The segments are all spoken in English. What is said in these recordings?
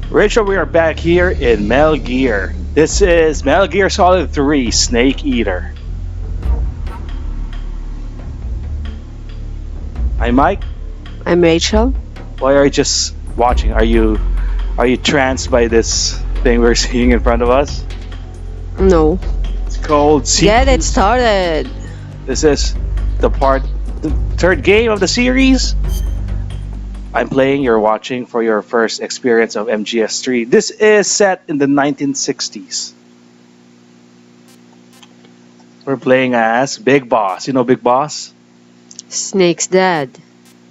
Rachel, we are back here in Metal Gear. This is Metal Gear Solid 3 Snake Eater. I'm Mike. I'm Rachel. Why are you just watching? Are you tranced by this thing we're seeing in front of us? No. It's called Get it started. This is the third game of the series. I'm playing, you're watching for your first experience of MGS3. This is set in the 1960s. We're playing as Big Boss. You know Big Boss? Snake's dad.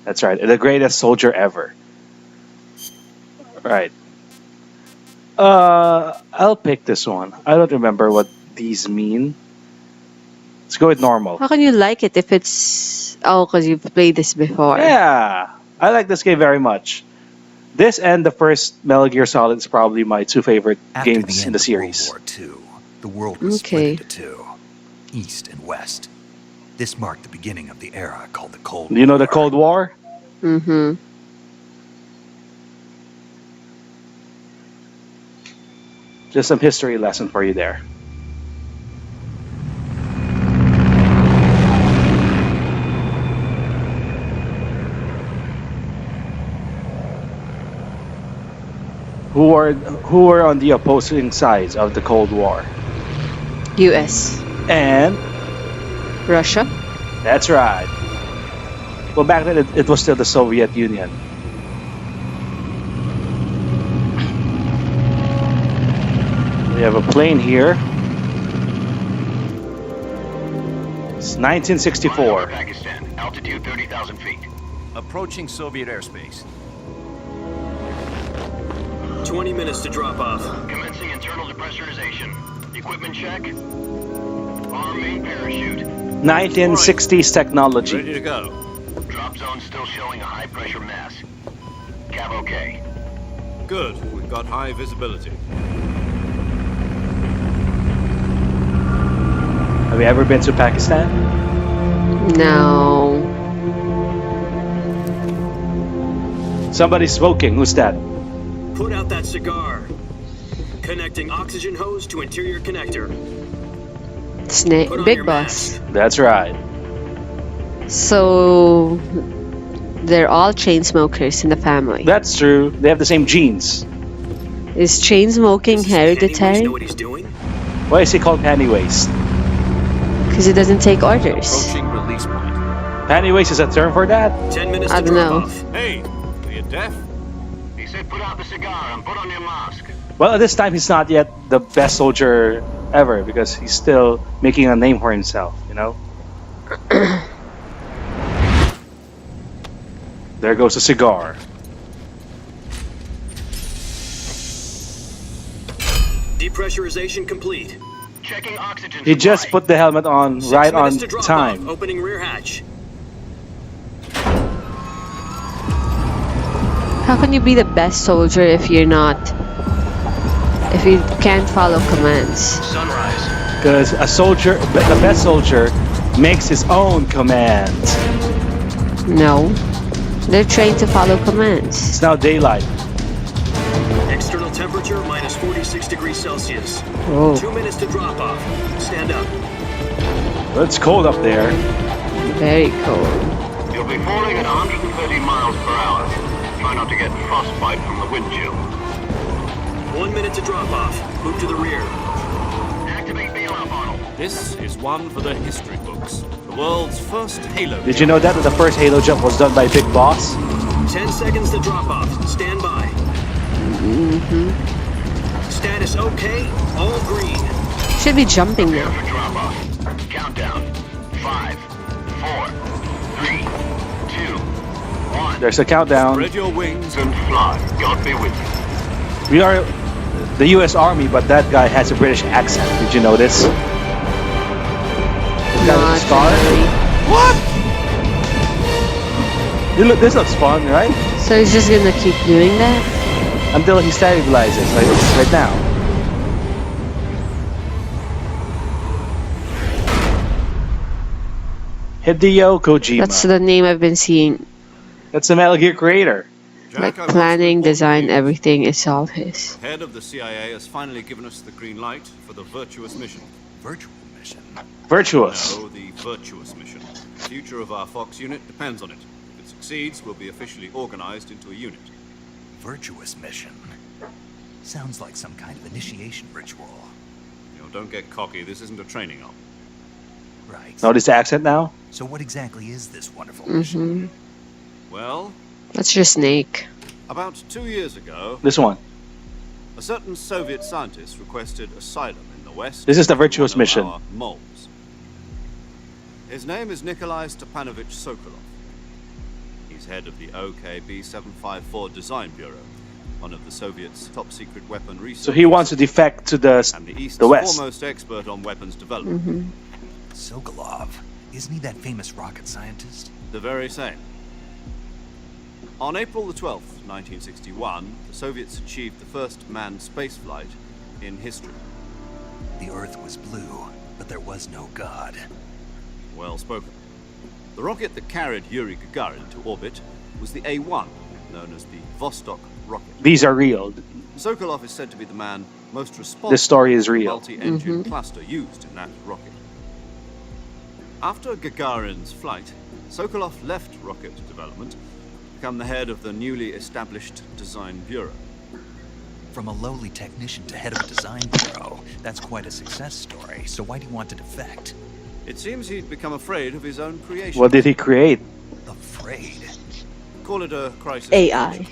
That's right, the greatest soldier ever. Right. I'll pick this one. I don't remember what these mean. Let's go with normal. How can you like it if it's... Oh, because you've played this before. Yeah, I like this game very much. This and the first Metal Gear Solid is probably my two favorite games in the series. After the end of World War II, the world was split into two, East and West. This marked the beginning of the era called the Cold War. Do you know the Cold War? Mm-hmm. Just some history lesson for you there. Who were on the opposing sides of the Cold War? US. And Russia. that's right. Well, back then it was still the Soviet Union. We have a plane here. It's 1964. Pakistan, altitude 30,000 feet. Approaching Soviet airspace. 20 minutes to drop off. Commencing internal depressurization. Equipment check. Arm main parachute. 1960s technology. Ready to go. Drop zone still showing a high pressure mass. Camo K. Good. We've got high visibility. Have you ever been to Pakistan? No. Somebody's smoking. Who's that? Put out that cigar. Connecting oxygen hose to interior connector. Snake. Put on Big your Boss. mask. That's right. So... They're all chain smokers in the family. That's true. They have the same genes. Is chain smoking Does Pennyways hereditary? know what he's doing? Why is he called Pennywaist? Because he doesn't take orders. Approaching release point. Pennywaist is a term for that? 10 minutes I to don't drop know. off. Hey, are you deaf? He said put out the cigar and put on your mask. Well, at this time, he's not yet the best soldier ever because he's still making a name for himself, you know? There goes a cigar. Depressurization complete. Checking oxygen He just supply. put the helmet on 6 right on minutes to drop time. off. Opening rear hatch. How can you be the best soldier if you're not... If you can't follow commands? Sunrise. Because a soldier, the best soldier, makes his own commands. No. They're trained to follow commands. It's now daylight. External temperature minus 46 degrees Celsius. Oh. 2 minutes to drop off. Stand up. Well, it's cold up there. Very cold. You'll be falling at 130 miles per hour. Try not to get frostbite from the wind chill. 1 minute to drop off. Move to the rear. Activate bailout model. This is one for the history books. The world's first Halo. Did you know that the first Halo jump was done by Big Boss? 10 seconds to drop off. Stand by. Status okay. All green. Should be jumping Prepare now. for drop off. Countdown. 5, 4, 3, 2, 1. There's a countdown. Spread your wings And and fly. God be with you. We are the US Army, but that guy has a British accent. Did you notice? He's got a Not scar. really. What? This looks fun, right? So he's just gonna keep doing that? Until he stabilizes, like right now. Hideo Kojima. That's the name I've been seeing. That's the Metal Gear creator. Like Jack, I want to planning, report to design, you. everything is all his. Head of the CIA has finally given us the green light for the Virtuous Mission. Virtual mission. Virtuous. No, the Virtuous Mission. The future of our Fox unit depends on it. If it succeeds, we'll be officially organized into a unit. Virtuous mission. Sounds like some kind of initiation ritual. You know, don't get cocky. This isn't a training op. Right. Notice the accent now? So what exactly is this wonderful mission? Well, That's your snake. about 2 years ago, This one. a certain Soviet scientist requested asylum in the West. This is the from Virtuous one of Mission. our moles. His name is Nikolai Stepanovich Sokolov. He's head of the OKB 754 Design Bureau, one of the Soviets' top-secret weapon research. So he wants to defect to and the East's the West. foremost expert on weapons development. Sokolov. Isn't he that famous rocket scientist? The very same. On April the 12th, 1961, the Soviets achieved the first manned spaceflight in history. The Earth was blue, but there was no God. Well spoken. The rocket that carried Yuri Gagarin to orbit was the A-1, known as the Vostok rocket. These are real. Sokolov is said to be the man most responsible This story is for the real. multi-engine cluster used in that rocket. After Gagarin's flight, Sokolov left rocket development to become the head of the newly established Design Bureau. From a lowly technician to head of a design bureau, that's quite a success story. So why do you want to defect? It seems he'd become afraid of his own creation. What did he create? Afraid. Call it a crisis. AI.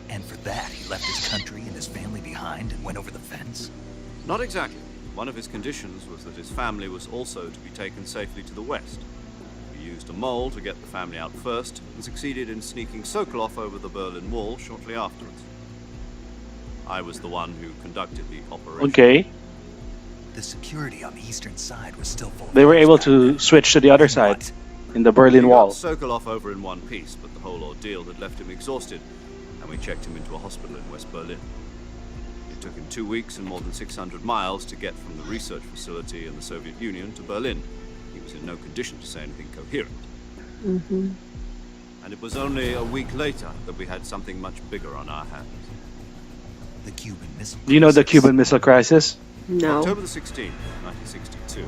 And for that, he left his country and his family behind and went over the fence? Not exactly. One of his conditions was that his family was also to be taken safely to the west. We used a mole to get the family out first and succeeded in sneaking Sokolov over the Berlin Wall shortly afterwards. I was the one who conducted the operation. Okay. The security on the eastern side was still full. They were able to switch to the other side in the We Berlin got Wall. Sokolov over in one piece, but the whole ordeal had left him exhausted, and we checked him into a hospital in West Berlin. It took him 2 weeks and more than 600 miles to get from the research facility in the Soviet Union to Berlin. He was in no condition to say anything coherent. And it was only a week later that we had something much bigger on our hands. The Cuban Missile Do you know the Crisis. Cuban Missile Crisis? No. October the 16th, 1962,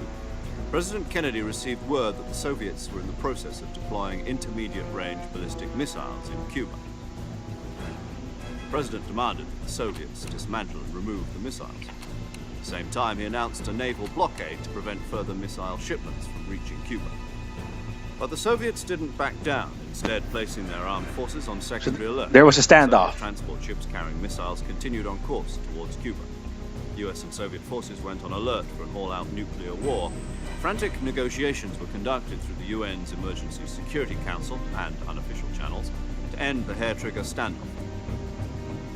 President Kennedy received word that the Soviets were in the process of deploying intermediate-range ballistic missiles in Cuba. The President demanded that the Soviets dismantle and remove the missiles. At the same time, he announced a naval blockade to prevent further missile shipments from reaching Cuba. But the Soviets didn't back down, instead placing their armed forces on secondary alert. There was a Soviet standoff. transport ships carrying missiles continued on course towards Cuba. US and Soviet forces went on alert for an all-out nuclear war. Frantic negotiations were conducted through the UN's Emergency Security Council and unofficial channels to end the hair-trigger standoff.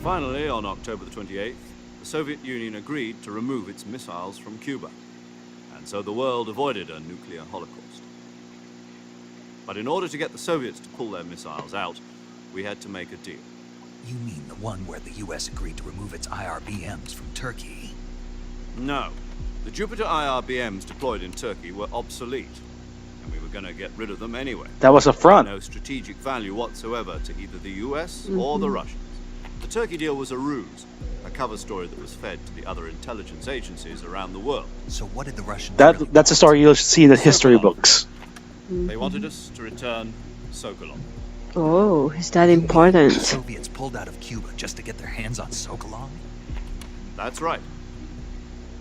Finally, on October the 28th, the Soviet Union agreed to remove its missiles from Cuba, and so the world avoided a nuclear holocaust. But in order to get the Soviets to pull their missiles out, we had to make a deal. You mean the one where the US agreed to remove its IRBMs from Turkey? No. The Jupiter IRBMs deployed in Turkey were obsolete, and we were going to get rid of them anyway. That was a front. No strategic value whatsoever to either the US or the Russians. The Turkey deal was a ruse, a cover story that was fed to the other intelligence agencies around the world. So what did the Russians really That's a story you'll see in the history books. They wanted us to return Sokolov. Oh, is that The important? Soviets pulled out of Cuba just to get their hands on Sokolov? That's right.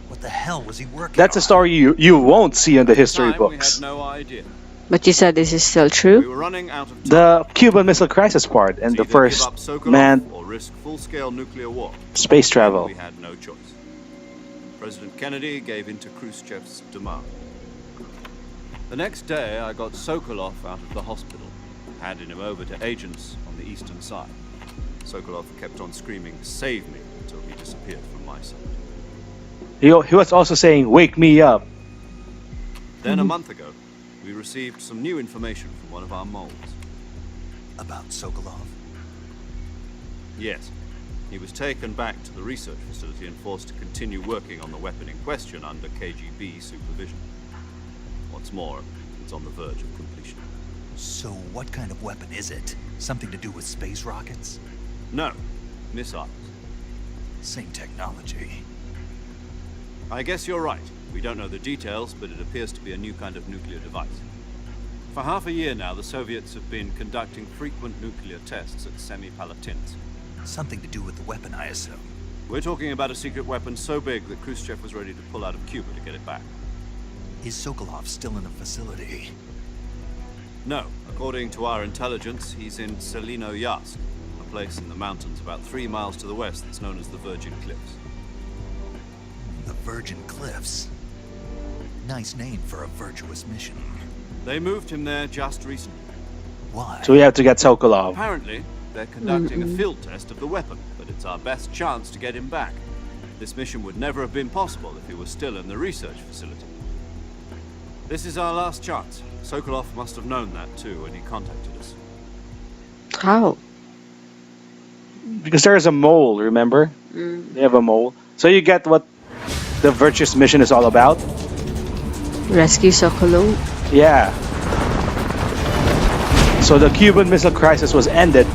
What the hell was he working That's a on? story you won't see in the history At the time, books. We had no idea. But you said this is still We true? were running out of time. The Cuban Missile Crisis part and To the either first give up Sokolov manned or risk full-scale nuclear war. space travel. We had no choice. President Kennedy gave in to Khrushchev's demand. The next day, I got Sokolov out of the hospital, handed him over to agents on the eastern side. Sokolov kept on screaming, "Save me," until he disappeared from my side. He was also saying, "Wake me up." Then a month ago, we received some new information from one of our moles. About Sokolov? Yes, he was taken back to the research facility and forced to continue working on the weapon in question under KGB supervision. What's more, it's on the verge of completion. So what kind of weapon is it? Something to do with space rockets? No, missiles. Same technology. I guess you're right. We don't know the details, but it appears to be a new kind of nuclear device. For half a year now, the Soviets have been conducting frequent nuclear tests at Semipalatinsk. Something to do with the weapon, I assume. We're talking about a secret weapon so big that Khrushchev was ready to pull out of Cuba to get it back. Is Sokolov still in the facility? No, according to our intelligence, he's in Selino-Yarsk, a place in the mountains about 3 miles to the west that's known as the Virgin Cliffs. The Virgin Cliffs. Nice name for a virtuous mission. They moved him there just recently. Why? So we have to get Sokolov. Apparently, they're conducting a field test of the weapon, but it's our best chance to get him back. This mission would never have been possible if he was still in the research facility. This is our last chance. Sokolov must have known that too when he contacted us. How? Because there is a mole, remember? They have a mole. So you get what the Virtuous Mission is all about? Rescue Sokolov? Yeah. So the Cuban Missile Crisis was ended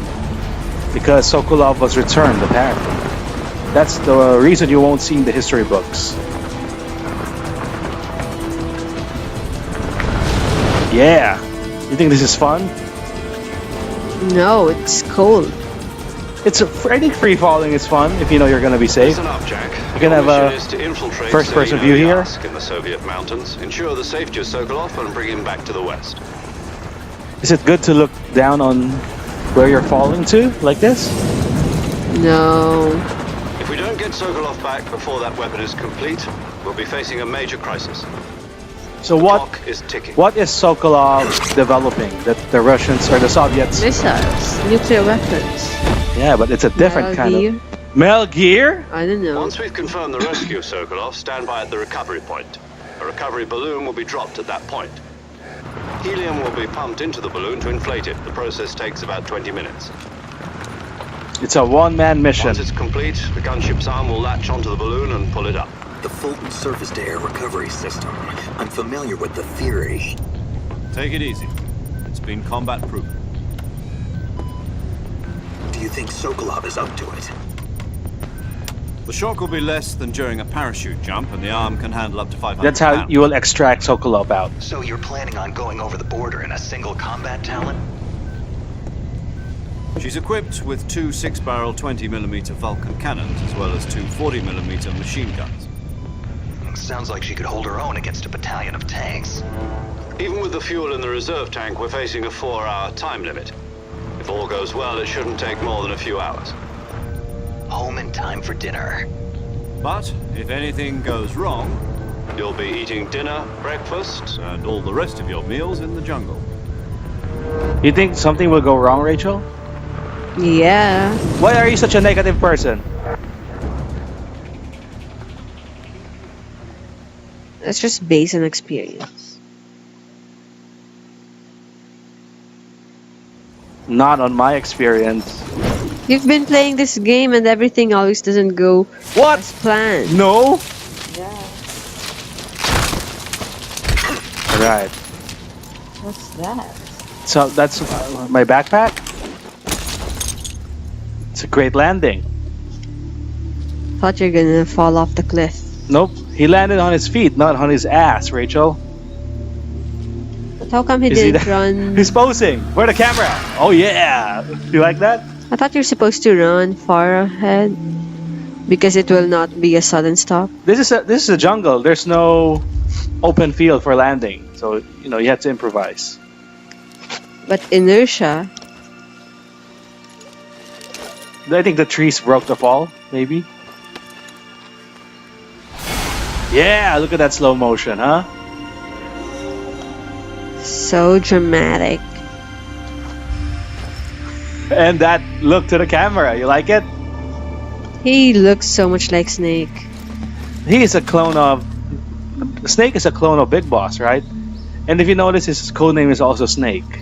because Sokolov was returned, apparently. That's the reason you won't see in the history books. Yeah. You think this is fun? No, it's cold. I think free falling is fun if you know you're going to be safe. Listen up, Jack. You can have a first-person view here. In the Soviet mountains, ensure the safety of Sokolov and bring him back to the west. Is it good to look down on where you're falling to, like this? No. If we don't get Sokolov back before that weapon is complete, we'll be facing a major crisis. So The what clock is ticking. is Sokolov developing that the Russians or the Soviets? Missiles. Nuclear weapons. Yeah, but it's a different kind Gear? of... Metal Gear? I don't know. Once we've confirmed the rescue of Sokolov, stand by at the recovery point. A recovery balloon will be dropped at that point. Helium will be pumped into the balloon to inflate it. The process takes about 20 minutes. It's a one-man mission. Once it's complete, the gunship's arm will latch onto the balloon and pull it up. The Fulton surface-to-air recovery system. I'm familiar with the theory. Take it easy. It's been combat-proven. Do you think Sokolov is up to it? The shock will be less than during a parachute jump, and the arm can handle up to 500 That's how pounds. you will extract Sokolov out. So you're planning on going over the border in a single combat talent? She's equipped with 2 6-barrel 20mm Vulcan cannons, as well as 2 40mm machine guns. Sounds like she could hold her own against a battalion of tanks. Even with the fuel in the reserve tank, we're facing a 4-hour time limit. If all goes well, it shouldn't take more than a few hours. Home in time for dinner. But if anything goes wrong, You'll be eating dinner, breakfast, and all the rest of your meals in the jungle. You think something will go wrong, Rachel? Yeah. Why are you such a negative person? It's just based on experience. Not on my experience. You've been playing this game and everything always doesn't go What? as planned. No? Yeah. Right. What's that? So that's my backpack. It's a great landing. Thought you're gonna fall off the cliff. Nope. He landed on his feet, not on his ass, Rachel. But how come he You see didn't that? run? He's posing. Where the camera? Oh yeah. You like that? I thought you're supposed to run far ahead because it will not be a sudden stop. This is a jungle. There's no open field for landing, so you have to improvise. But inertia. I think the trees broke the fall, maybe. Yeah, look at that slow motion, huh? So dramatic. And that look to the camera. You like it? He looks so much like Snake. He is a clone of... Snake is a clone of Big Boss, right? And if you notice, his codename is also Snake.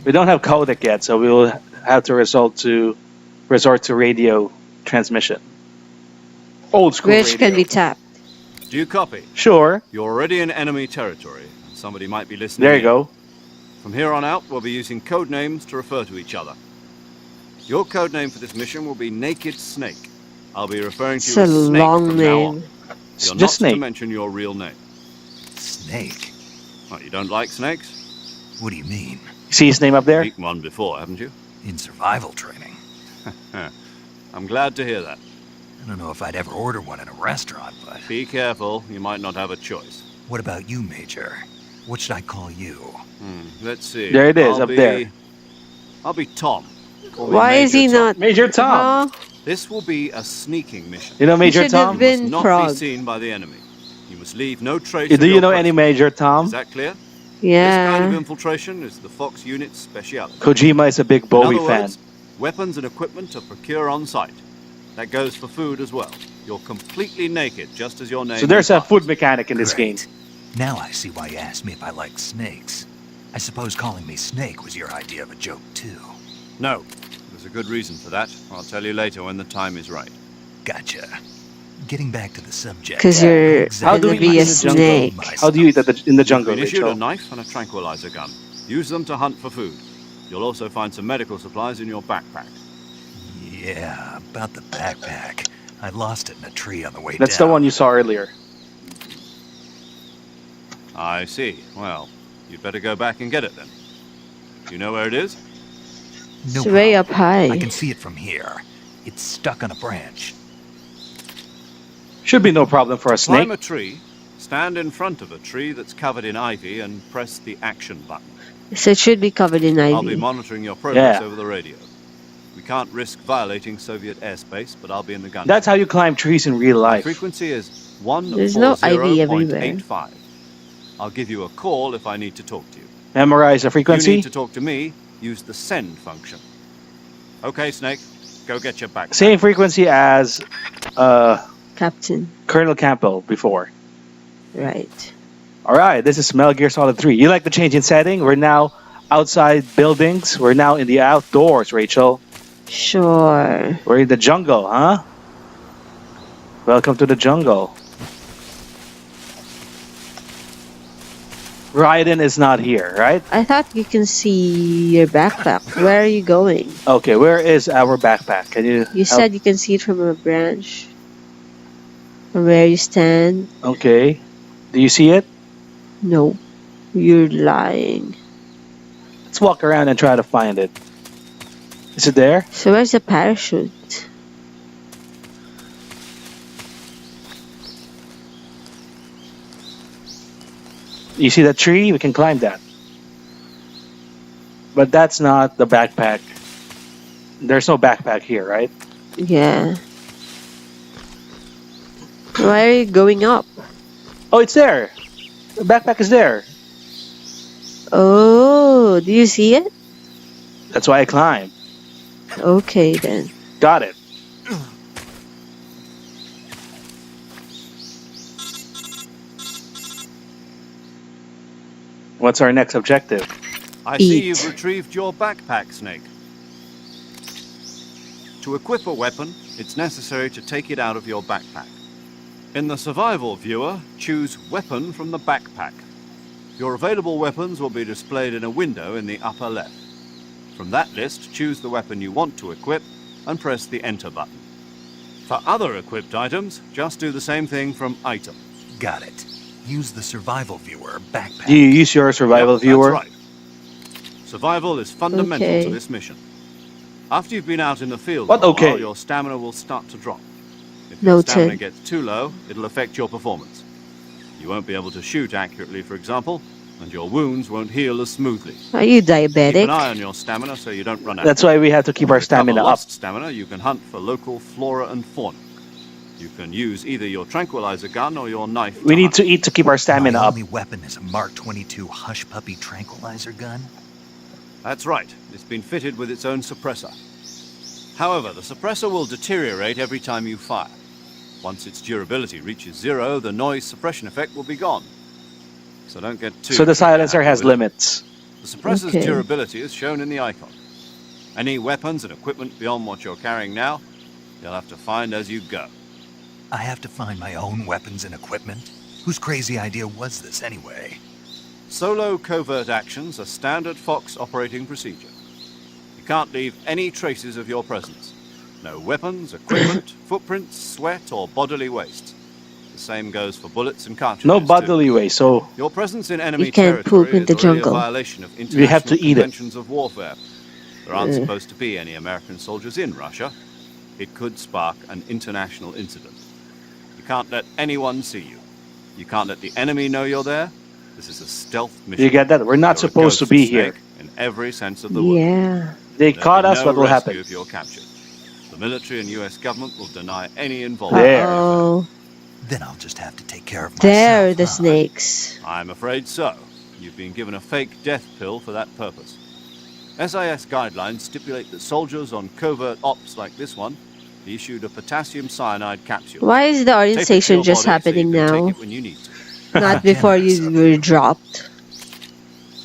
We don't have codec yet, so we will have to resort to radio transmission. Old school Which radio. can be tapped. Do you copy? Sure. You're already in enemy territory. Somebody might be listening. There you in. go. From here on out, we'll be using code names to refer to each other. Your code name for this mission will be Naked Snake. I'll be referring to It's you a as Snake long from now on. name. You're not Just to Snake. mention your real name. Snake? What, you don't like snakes? What do you mean? See his name up there? You've eaten one before, haven't you? In survival training? I'm glad to hear that. I don't know if I'd ever order one in a restaurant, but... Be careful, you might not have a choice. What about you, Major? What should I call you? Let's see. There it is, up there. I'll be Tom. Call me Why is Major he Tom. not? Major Tom. Huh? This will be a sneaking mission. You know Major should have Tom? been- Not Frog. be seen by the enemy. You must leave no trace Do of you your know any presence. Major Tom? Is that clear? This kind of Yeah. infiltration is the Fox unit's speciality. Kojima is a big In Bowie other fan. words, weapons and equipment are procured on site. That goes for food as well. You're completely naked, just as your name So there's a implies. food mechanic in this game. Great. Now I see why you asked me if I like snakes. I suppose calling me Snake was your idea of a joke, too. No, there's a good reason for that. I'll tell you later when the time is right. Gotcha. Getting back to the subject. Because you're How do gonna we be eat a in the jungle? snake. How do you eat in the jungle, You've been issued a Rachel? knife and a tranquilizer gun. Use them to hunt for food. You'll also find some medical supplies in your backpack. Yeah, about the backpack. I lost it in a tree on the way That's down. the one you saw earlier. I see. Well, you'd better go back and get it then. Do you know where it is? No It's way up problem. high. I can see it from here. It's stuck on a branch. Should be no problem for a snake. Climb a tree, stand in front of a tree that's covered in ivy, and press the action button. So it should be covered in I'll be ivy. monitoring your progress Yeah. over the radio. We can't risk violating Soviet airspace, but I'll be in the gun. That's how you climb trees in real life. Frequency is There's no ivy everywhere. 140.85. I'll give you a call if I need to talk to you. Memorize the If you frequency. need to talk to me, use the send function. Okay, Snake, go get your backpack. Same frequency as Captain. Colonel Campbell before. Right. All right, this is Metal Gear Solid 3. You like the change in setting? We're now outside buildings. We're now in the outdoors, Rachel. Sure. We're in the jungle, huh? Welcome to the jungle. Raiden is not here, right? I thought you can see your backpack. Where are you going? Okay, where is our backpack? Can you? You help? said you can see it from a branch. From where you stand. Okay. Do you see it? No. You're lying. Let's walk around and try to find it. Is it there? So where's the parachute? You see that tree? We can climb that. But that's not the backpack. There's no backpack here, right? Yeah. Why are you going up? Oh, it's there. The backpack is there. Oh, do you see it? That's why I climb. Okay then. Got it. What's our next objective? I see Eat. you've retrieved your backpack, Snake. To equip a weapon, it's necessary to take it out of your backpack. In the survival viewer, choose Weapon from the backpack. Your available weapons will be displayed in a window in the upper left. From that list, choose the weapon you want to equip and press the Enter button. For other equipped items, just do the same thing from Item. Got it. Use the survival viewer backpack. Do you use your survival Yep, viewer? That's right. Survival is fundamental Okay. to this mission. After you've been out in the field, What for a while, okay? your stamina will start to drop. If your Noted. stamina gets too low, it'll affect your performance. You won't be able to shoot accurately, for example, and your wounds won't heal as smoothly. Are you Keep an diabetic? eye on your stamina so you don't run out. That's why we have to keep our To recover stamina up. lost stamina, you can hunt for local flora and fauna. You can use either your tranquilizer gun or your knife. We need hunt. to eat to keep our stamina My up. only weapon is a Mark 22 Hush Puppy tranquilizer gun. That's right. It's been fitted with its own suppressor. However, the suppressor will deteriorate every time you fire. Once its durability reaches 0, the noise suppression effect will be gone. So don't get too... So the silencer happy has with it. limits. The suppressor's Okay. durability is shown in the icon. Any weapons and equipment beyond what you're carrying now, you'll have to find as you go. I have to find my own weapons and equipment? Whose crazy idea was this anyway? Solo covert actions are standard Fox operating procedure. You can't leave any traces of your presence. No weapons, equipment, footprints, sweat, or bodily waste. The same goes for bullets and cartridges. No bodily waste, so Your presence in enemy You can't territory poop in is the already jungle. a violation of We international have to eat it. conventions of warfare. There aren't supposed to be any American soldiers in Russia. It could spark an international incident. You can't let anyone see you. You can't let the enemy know you're there. This is a stealth mission. you get that? We're not You're a supposed to ghost be snake here. in every sense of the word. Yeah. They There'll caught be us, no what will rescue happen? if you're captured. The military and U.S. government will deny any involvement. There. Uh-oh. Then I'll just have to take care of myself. There are the huh? snakes. I'm afraid so. You've been given a fake death pill for that purpose. SIS guidelines stipulate that soldiers on covert ops like this one be issued a potassium cyanide capsule. Why is the Tape it to orientation your just body so happening you can now? Take it when you need to. Not before you were dropped.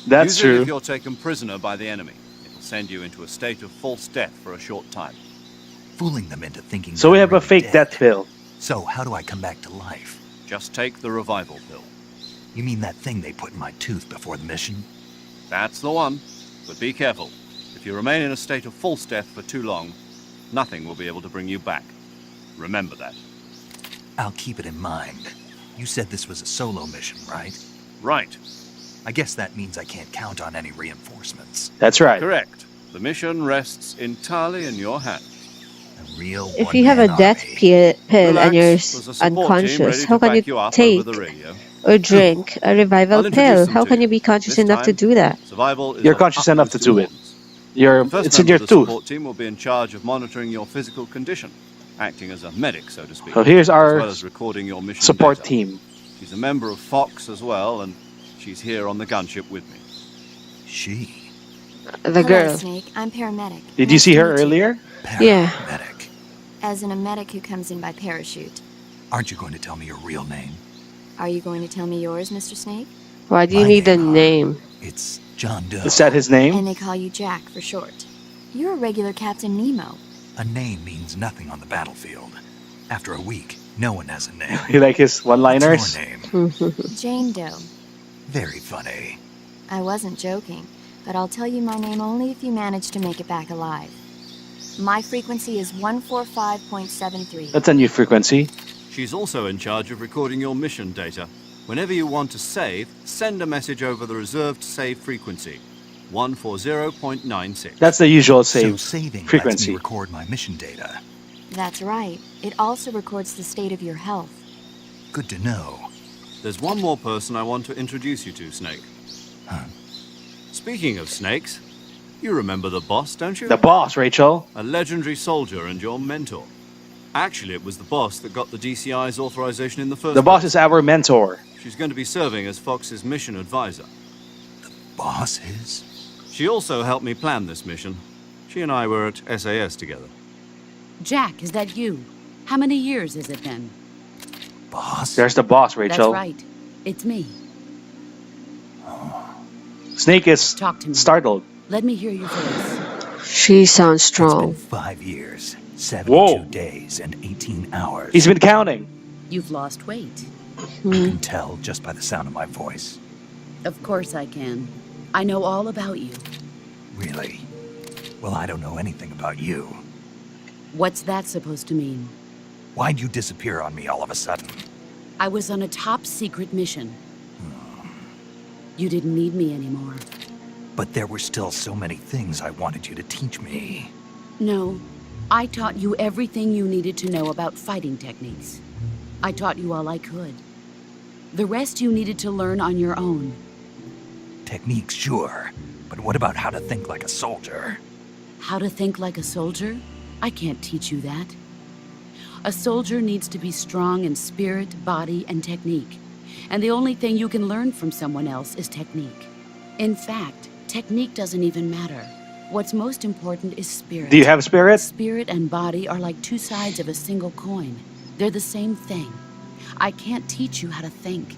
That's Use it true. if you're taken prisoner by the enemy. It'll send you into a state of false death for a short time. Fooling them into thinking So that we I'm have a really fake dead. death pill. So how do I come back to life? Just take the revival pill. You mean that thing they put in my tooth before the mission? That's the one. But be careful. If you remain in a state of false death for too long, nothing will be able to bring you back. Remember that. I'll keep it in mind. You said this was a solo mission, right? Right. I guess that means I can't count on any reinforcements. That's right. Correct. The mission rests entirely in your hands. A real If you have a one-man death army. pill and you're Relax. There's a support team unconscious, ready how to can back you up take over the radio. or drink a I'll revival introduce pill? them How to can you. you be conscious This enough to time, do that? Survival is You're of conscious enough to utmost do it. importance. You're, The first it's in member your of the tooth. support team will be in charge of monitoring your physical condition, acting as a medic, so to speak. So here's as our well as recording your mission support data. team. She's a member of Fox as well, and she's here on the gunship with me. She. The Hello, girl. Snake. I'm paramedic. Did you Nice see to her meet you. earlier? Yeah. Paramedic. As in a medic who comes in by parachute. Aren't you going to tell me your real name? Are you going to tell me yours, Mr. Snake? Why do you My need a name, name? It's John Doe. Is that his name? And they call you Jack for short. You're a regular Captain Nemo. A name means nothing on the battlefield. After a week, no one has a name. You like his one-liners? What's your name? Jane Doe. Very funny. I wasn't joking, but I'll tell you my name only if you manage to make it back alive. My frequency is 145.73. That's a new frequency. She's also in charge of recording your mission data. Whenever you want to save, send a message over the reserved save frequency, 140.96. That's the usual So save saving lets frequency. me record my mission data. That's right. It also records the state of your health. Good to know. There's one more person I want to introduce you to, Snake. Huh. Speaking of snakes, you remember the boss, don't you? The boss, Rachel. A legendary soldier and your mentor. Actually, it was the boss that got the DCI's authorization in the first The boss place. is our mentor. She's going to be serving as Fox's mission advisor. Boss is? She also helped me plan this mission. She and I were at SAS together. Jack, is that you? How many years has it been? Boss? There's the boss, Rachel. That's right. It's me. Snake is Talk to me. startled. Let me hear your voice. She sounds It's been strong. 5 years, 72 Whoa. days, and 18 hours. He's been counting. You've lost weight. You can tell just by the sound of my voice. Of course I can. I know all about you. Really? Well, I don't know anything about you. What's that supposed to mean? Why'd you disappear on me all of a sudden? I was on a top secret mission. You didn't need me anymore. But there were still so many things I wanted you to teach me. No, I taught you everything you needed to know about fighting techniques. I taught you all I could. The rest you needed to learn on your own. Techniques, sure. But what about how to think like a soldier? How to think like a soldier? I can't teach you that. A soldier needs to be strong in spirit, body, and technique. And the only thing you can learn from someone else is technique. In fact, technique doesn't even matter. What's most important is spirit. Do you have spirit? Spirit and body are like two sides of a single coin. They're the same thing. I can't teach you how to think.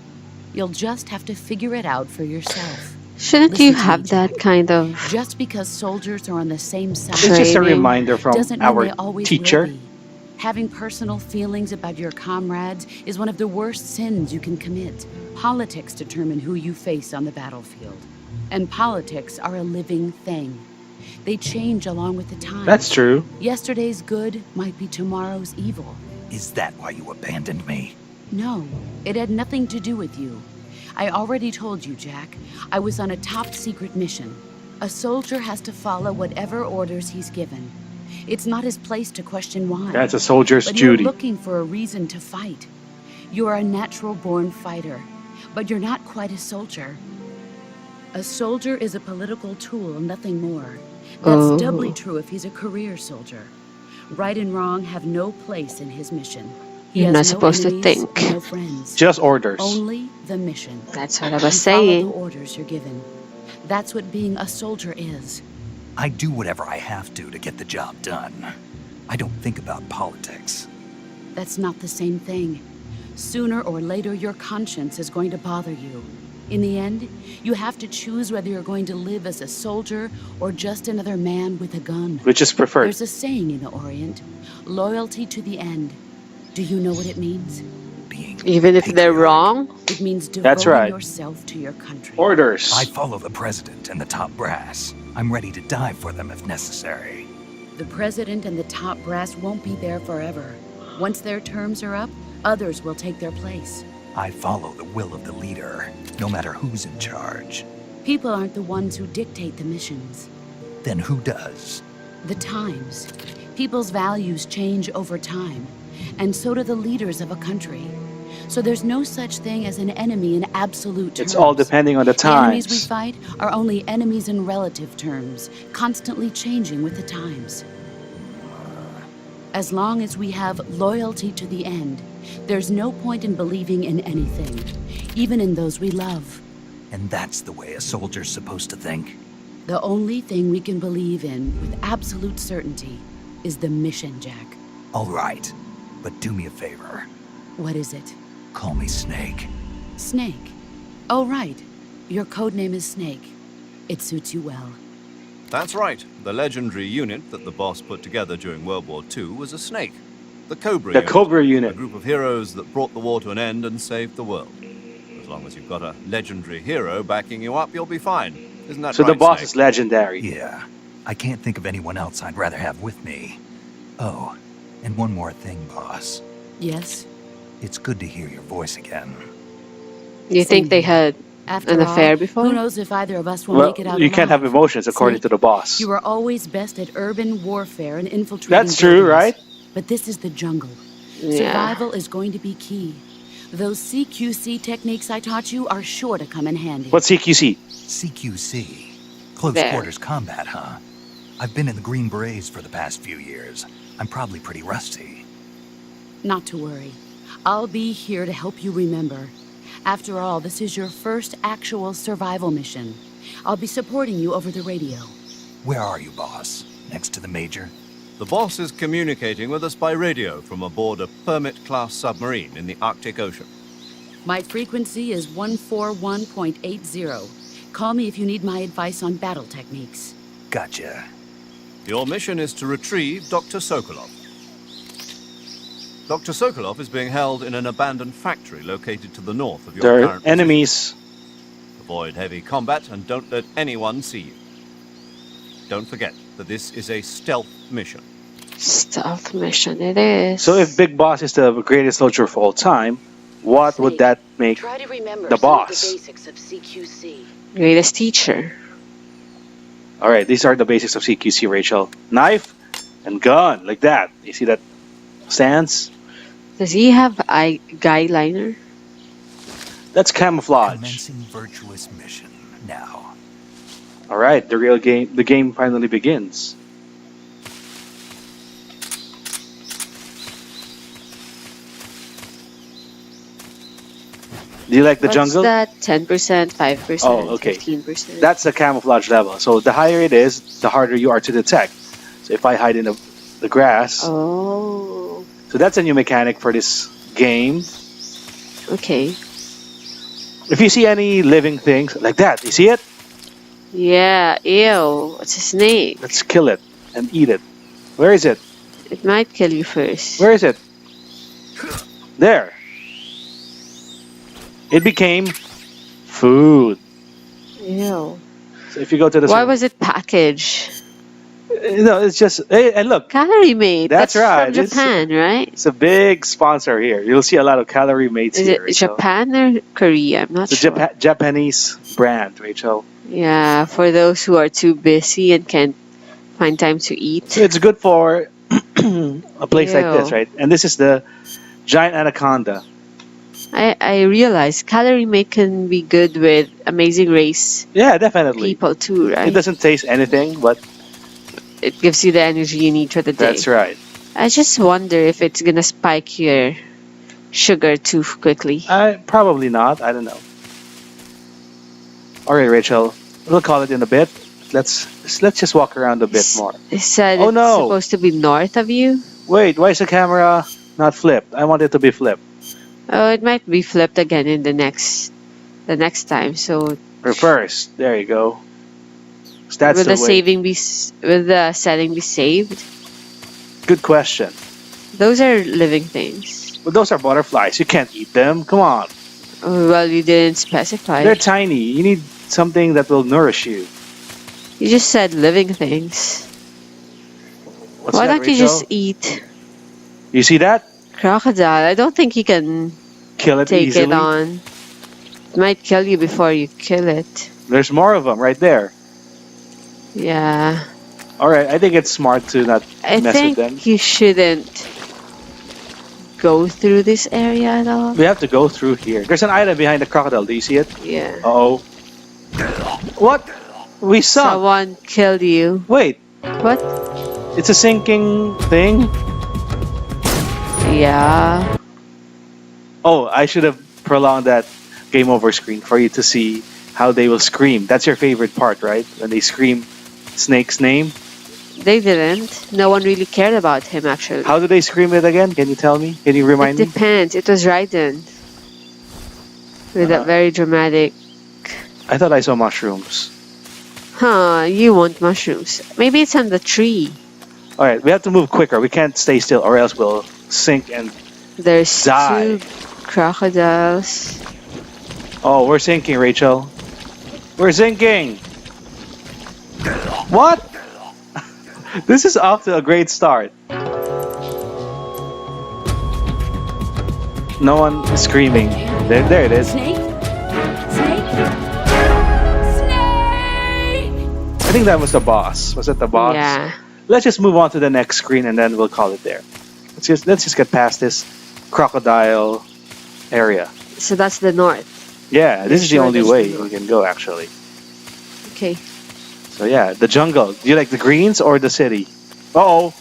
You'll just have to figure it out for yourself. Shouldn't Listen you to me, have Jack. that kind of... Just because soldiers are on the same side It's just a Training. reminder from doesn't mean our they always teacher. will be. Having personal feelings about your comrades is one of the worst sins you can commit. Politics determine who you face on the battlefield. And politics are a living thing. They change along with the times. That's true. Yesterday's good might be tomorrow's evil. Is that why you abandoned me? No, it had nothing to do with you. I already told you, Jack. I was on a top-secret mission. A soldier has to follow whatever orders he's given. It's not his place to question why. That's a soldier's but duty. You're looking for a reason to fight. You are a natural-born fighter, but you're not quite a soldier. A soldier is a political tool, nothing more. That's doubly true if he's a career soldier. Right and wrong have no place in his mission. He You're has not no supposed to enemies, think. no friends. Just orders. Only the mission. That's what I And was follow saying. the orders you're given. That's what being a soldier is. I do whatever I have to get the job done. I don't think about politics. That's not the same thing. Sooner or later, your conscience is going to bother you. In the end, you have to choose whether you're going to live as a soldier or just another man with a gun. Which is preferred. There's a saying in the Orient, loyalty to the end. Do you know what it means? Being Even if they're patriotic. wrong? It means That's devoting right. yourself to your country. Orders. I follow the president and the top brass. I'm ready to die for them if necessary. The president and the top brass won't be there forever. Once their terms are up, others will take their place. I follow the will of the leader, no matter who's in charge. People aren't the ones who dictate the missions. Then who does? The times. People's values change over time, and so do the leaders of a country. So there's no such thing as an enemy in absolute terms. It's all depending on the The enemies we times. fight are only enemies in relative terms, constantly changing with the times. As long as we have loyalty to the end, there's no point in believing in anything, even in those we love. And that's the way a soldier's supposed to think? The only thing we can believe in with absolute certainty is the mission, Jack. All right, but do me a favor. What is it? Call me Snake. Snake. Oh, right. Your code name is Snake. It suits you well. That's right. The legendary unit that the boss put together during World War II was a snake. The Cobra The unit. Cobra A unit. group of heroes that brought the war to an end and saved the world. As long as you've got a legendary hero backing you up, you'll be fine. Isn't that So right, the boss Snake? is legendary. Yeah, I can't think of anyone else I'd rather have with me. Oh, and one more thing, boss. Yes? It's good to hear your voice again. You think they had After an all, affair before? who knows if either of us will Well, make it out you can't have alive. emotions according Snake, to the boss. You were always best at urban warfare and infiltrating That's true, buildings. right? But this is the jungle. Yeah. Survival is going to be key. Those CQC techniques I taught you are sure to come in handy. What's CQC? CQC. Close There. quarters combat, huh? I've been in the Green Berets for the past few years. I'm probably pretty rusty. Not to worry. I'll be here to help you remember. After all, this is your first actual survival mission. I'll be supporting you over the radio. Where are you, boss? Next to the Major? The boss is communicating with us by radio from aboard a Permit-class submarine in the Arctic Ocean. My frequency is 141.80. Call me if you need my advice on battle techniques. Gotcha. Your mission is to retrieve Dr. Sokolov. Dr. Sokolov is being held in an abandoned factory located to the north of your They're current enemies. position. Avoid heavy combat and don't let anyone see you. Don't forget that this is a stealth mission. Stealth mission it is. So if Big Boss is the greatest soldier of all time, what would that make Try to remember the some of boss? the basics of CQC. Greatest teacher. Alright, these are the basics of CQC, Rachel. Knife and gun, like that. You see that stance? Does he have guideliner? That's camouflage. Commencing Virtuous Mission now. Alright, the game finally begins. Do you like the What's jungle? that? 10%, 5%, Oh, okay. 15%? That's the camouflage level. So the higher it is, the harder you are to detect. So if I hide in the grass, Oh, so that's a new mechanic for this game. okay. If you see any living things like that, you see it? Yeah, ew. What's his name? Let's kill it and eat it. Where is it? It might kill you first. Where is it? There. It became food. Ew. So if you go to the Why was it packaged? no, it's just hey, and look, Calorie Mate. That's right. From Japan, right? it's a big sponsor here. You'll see a lot of calorie mates Is here. it so- Japan or Korea? I'm not It's a sure. Japanese brand, Rachel. Yeah, for those who are too busy and can't find time to eat. So it's good for a place like this, Ew. right? And this is the giant anaconda. I realize Calorie Mate can be good with Amazing Race Yeah, definitely. people too, right? It doesn't taste anything, but It gives you the energy you need for the day. that's right. I just wonder if it's gonna spike your sugar too quickly. Probably not. I don't know. All right, Rachel. We'll call it in a bit. Let's just walk around a bit more. It said Oh, it's no. supposed to be north of you. Wait, why is the camera not flipped? I want it to be flipped. Oh, it might be flipped again in the next time. So Reverse. There you go. So that's will the the way. saving be will the setting be saved? Good question. Those are living things. But those are butterflies. You can't eat them. Come on. Oh, well, you didn't specify. They're tiny. You need something that will nourish you. You just said living things. What's Why that, don't you Rachel? just eat You see that? crocodile? I don't think you can Kill it take easily. it on. It might kill you before you kill it. There's more of them right there. Yeah. All right, I think it's smart to not I mess think with them. you shouldn't go through this area at all. We have to go through here. There's an item behind the crocodile. Do you see it? Yeah. Uh-oh. What? We sunk. Someone killed you. Wait, What? it's a sinking thing? Yeah. Oh, I should have prolonged that game over screen for you to see how they will scream. That's your favorite part, right? When they scream Snake's name. They didn't. No one really cared about him, actually. How do they scream it again? Can you tell me? Can you It remind me? depends. It was Raiden. With that very dramatic... I thought I saw mushrooms. Huh, you want mushrooms. Maybe it's on the tree. All right, we have to move quicker. We can't stay still or else we'll sink and... There's Die. 2 crocodiles. Oh, we're sinking, Rachel. We're sinking! What? This is off to a great start. No one is screaming. There it is. Snake? Snake? Snake! I think that was the boss. Was it the boss? Yeah. Let's just move on to the next screen and then we'll call it there. Let's just get past this crocodile area. So that's the north. Yeah, this is the Sure, only that's way the we can go actually. Okay. So yeah, the jungle. Do you like the greens or the city? Uh-oh.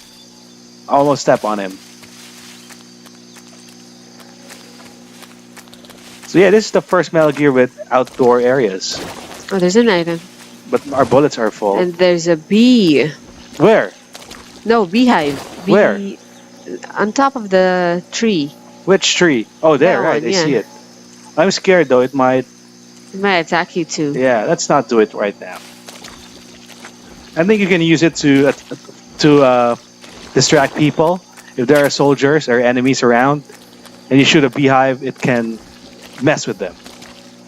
I almost stepped on him. So yeah, this is the first Metal Gear with outdoor areas. Oh, there's an item. But our bullets are full. And there's a bee. Where? No, beehive. Bee Where? On top of the tree. Which tree? Oh, there, That right. one, I see yeah. it. I'm scared though. It might... It might attack you too. Yeah, let's not do it right now. I think you can use it to distract people. If there are soldiers or enemies around, and you shoot a beehive, it can mess with them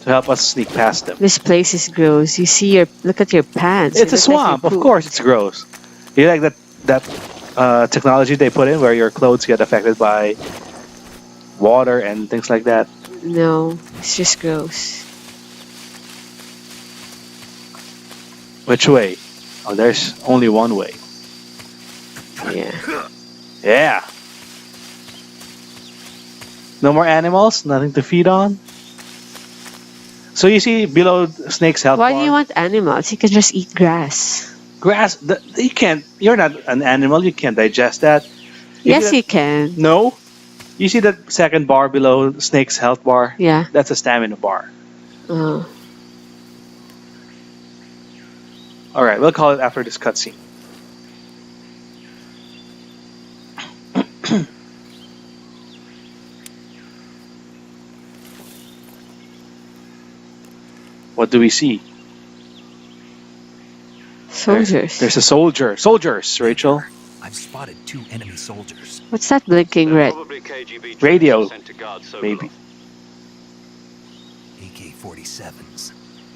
to help us sneak past them. This place is gross. You see look at your pants. It's It a looks like you swamp, of pooped. course. It's gross. You like that technology they put in where your clothes get affected by water and things like that? No, it's just gross. Which way? Oh, there's only one way. Yeah. Yeah. No more animals? Nothing to feed on? So you see below Snake's health Why bar, do you want animals? You can just eat grass. grass. You can't. You're not an animal. You can't digest that. Yes, see you can. that- No. You see that second bar below Snake's health bar? Yeah. That's a stamina bar. Oh. All right, we'll call it after this cutscene. What do we see? Soldiers. There's a soldier. Soldiers, Rachel. I'm I've spotted 2 enemy soldiers. What's that blinking They're red? probably KGB troops Radio, sent to guard Sokolov. maybe. AK-47s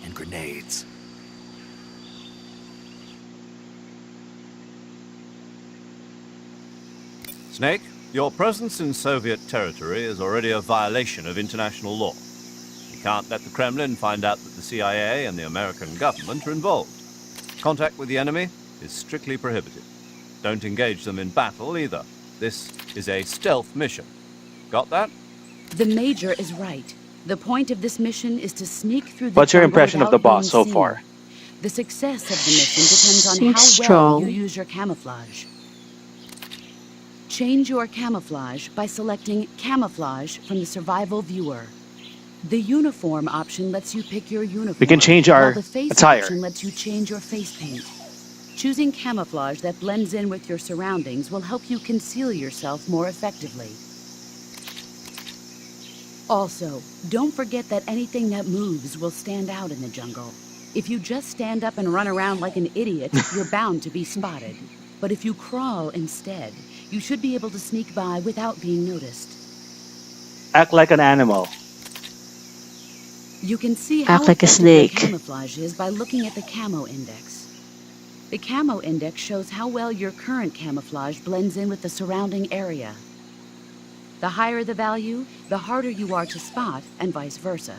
and grenades. Snake, your presence in Soviet territory is already a violation of international law. You can't let the Kremlin find out that the CIA and the American government are involved. Contact with the enemy is strictly prohibited. Don't engage them in battle either. This is a stealth mission. Got that? The Major is right. The point of this mission is to sneak through the What's your jungle impression of the without boss being so seen. far? The success of the mission depends on Seems how strong. well you use your camouflage. Change your camouflage by selecting Camouflage from the Survival Viewer. The Uniform option lets you pick your uniform. We can change our while the Face attire. option lets you change your face paint. Choosing camouflage that blends in with your surroundings will help you conceal yourself more effectively. Also, don't forget that anything that moves will stand out in the jungle. If you just stand up and run around like an idiot, you're bound to be spotted. But if you crawl instead, you should be able to sneak by without being noticed. Act like an animal. You can see how Act like a effective your snake. camouflage is by looking at the Camo Index. The Camo Index shows how well your current camouflage blends in with the surrounding area. The higher the value, the harder you are to spot, and vice versa.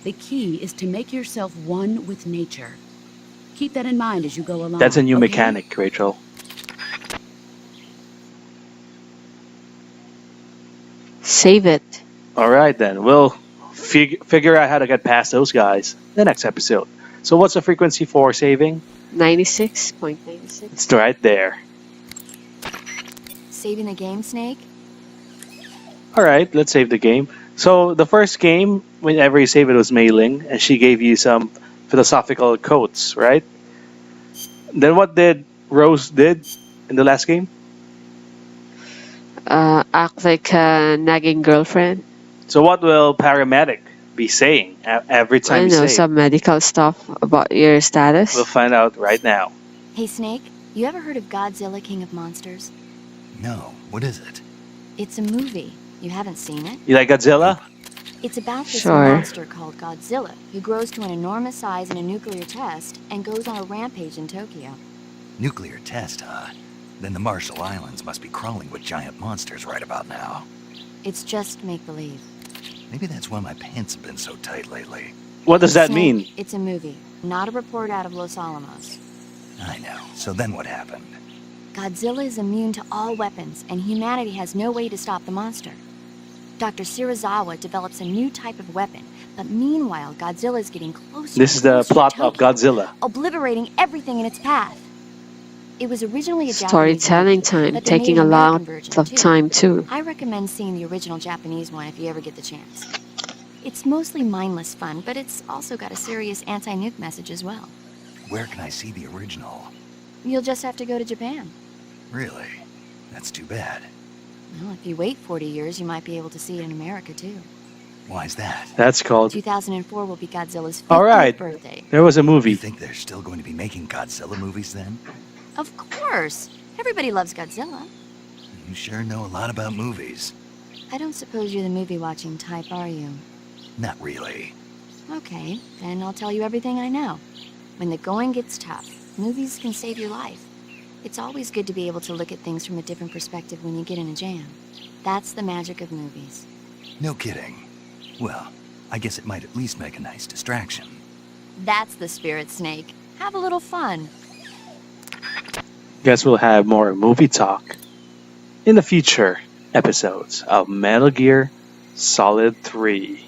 The key is to make yourself one with nature. Keep that in mind as you go along. That's a new okay? mechanic, Rachel. Save it. Alright then, we'll figure out how to get past those guys the next episode. So what's the frequency for saving? 96.96. It's right there. Saving the game, Snake? Alright, let's save the game. So the first game, whenever you save it, was mailing, and she gave you some philosophical quotes, right? Then what did Rose did in the last game? Act like a nagging girlfriend. So what will paramedic be saying every I time you know save? some medical stuff about your status. We'll find out right now. Hey, Snake, you ever heard of Godzilla, King of Monsters? No, what is it? It's a movie. You haven't seen it? You like Godzilla? It's about this Sure. monster called Godzilla, who grows to an enormous size in a nuclear test and goes on a rampage in Tokyo. Nuclear test, huh? Then the Marshall Islands must be crawling with giant monsters right about now. It's just make-believe. Maybe that's why my pants have been so tight lately. What does that Snake, mean? It's a movie, not a report out of Los Alamos. I know. So then what happened? Godzilla is immune to all weapons, and humanity has no way to stop the monster. Dr. Shirazawa develops a new type of weapon, but meanwhile, Godzilla is getting closer. This is and the closer to plot of Tokyo, Godzilla. obliterating everything in its path. It was originally a Japanese Storytelling movie, time, but they taking made a an lot American version, of too. time too. I recommend seeing the original Japanese one if you ever get the chance. It's mostly mindless fun, but it's also got a serious anti-nuke message as well. Where can I see the original? You'll just have to go to Japan. Really? That's too bad. Well, if you wait 40 years, you might be able to see it in America, too. Why's that? That's called... 2004 will be Godzilla's 50th All right. birthday. There was a You movie. think they're still going to be making Godzilla movies then? Of course! Everybody loves Godzilla. You sure know a lot about movies. I don't suppose you're the movie-watching type, are you? Not really. Okay, then I'll tell you everything I know. When the going gets tough, movies can save your life. It's always good to be able to look at things from a different perspective when you get in a jam. That's the magic of movies. No kidding. Well, I guess it might at least make a nice distraction. That's the spirit, Snake. Have a little fun. Guess we'll have more movie talk in the future episodes of Metal Gear Solid 3.